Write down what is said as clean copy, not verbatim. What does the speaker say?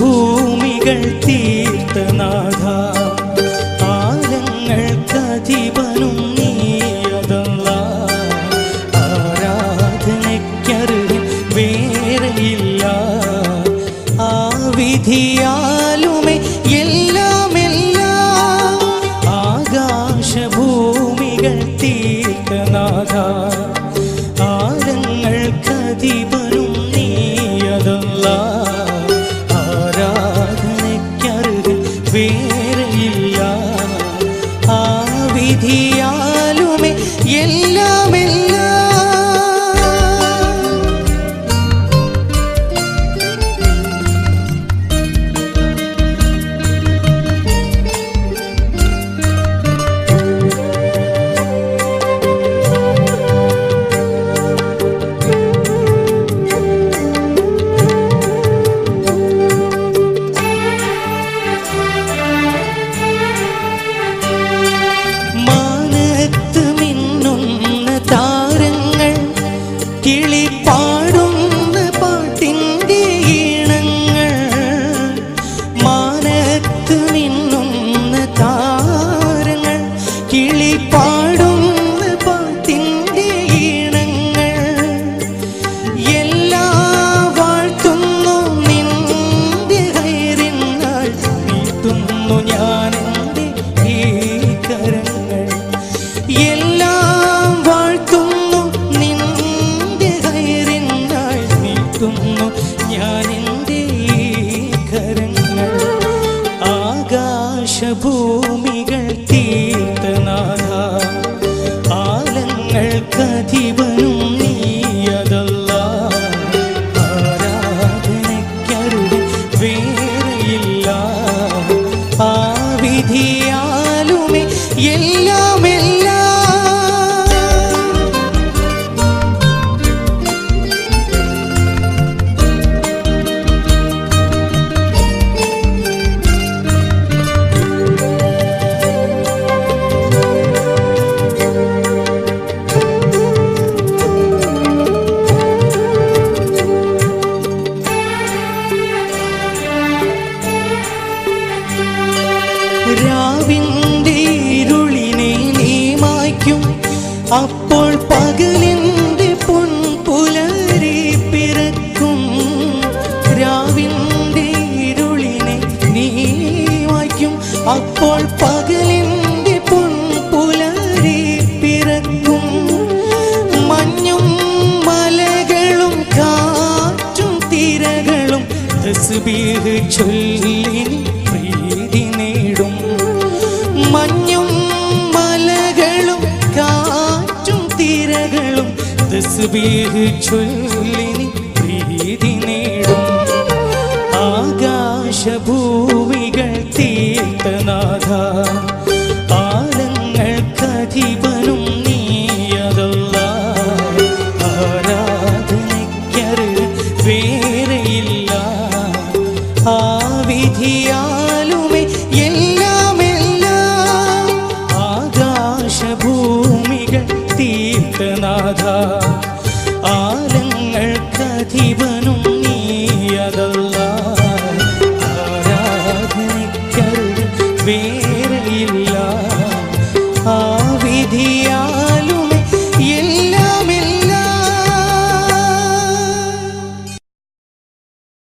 ആകാശഭൂമികൾ തീർത്തനാഥ ആലങ്ങൾക്കധിപനും നീയതല്ലാഹ് ആരാധനയ്ക്കർഹൻ വേറെയില്ല ആ വിധിയാലുമേ എല്ലാമെല്ലാം ആകാശഭൂമികൾ തീർത്തനാഥ ആലങ്ങൾക്കധിപനും നീയതല്ലാഹ് ആരാധനയ്ക്കർഹൻ വേറെയില്ല ആ വിധിയാലുമേ എല്ലാമെല്ലാം കിളിപ്പാടുന്ന പാട്ടിൻ്റെ ഈണങ്ങൾ മാനത്ത് മിന്നുന്ന താരങ്ങൾ കിളിപ്പാടുന്ന പാട്ടിൻ്റെ ഈണങ്ങൾ എല്ലാ വാഴ്ത്തുന്നു നിന്റെ ഹൈറിനാൾ നീട്ടുന്നു ഞാൻ എൻ്റെ ഈ കരങ്ങൾ എല്ലാം വാഴ്ത്തുന്നു ഞാൻ എൻ്റെ കരങ്ങൾ ആകാശഭൂമികൾ തീർത്തനാഥ ആലങ്ങൾക്കധിപനും നീയതല്ലാഹ് ആരാധനയ്ക്കർഹൻ വേറെയില്ല ആ വിധിയാലുമേ എല്ലാമെല്ലാം രാവിൻ്റെ ഇരുളിനെ നീ മായ്ക്കും അപ്പോൾ പകലിൻ്റെ പൊൻപുലരി പിറക്കും രാവിൻ്റെ ഇരുളിനെ നീ മായ്ക്കും അപ്പോൾ പകലിൻ്റെ പൊൻപുലരി പിറക്കും മഞ്ഞും മലകളും കാറ്റും തിരകളും തസ്ബീഹ് ചൊല്ലി പ്രീതി നേടും മഞ്ഞും മലകളും കാറ്റും തിരകളും തസ്ബീഹ് ചൊല്ലി പ്രീതി നേടും ആകാശഭൂമികൾ തീർത്തനാഥ ആലങ്ങൾക്കധിപനും നീയതല്ലാഹ് ആരാധനയ്ക്കർഹൻ വേറെയില്ല ആ വിധിയാലുമേ എല്ലാമെല്ലാം ആകാശഭൂമികൾ തീർത്തനാഥ ആലങ്ങൾക്കധിപനും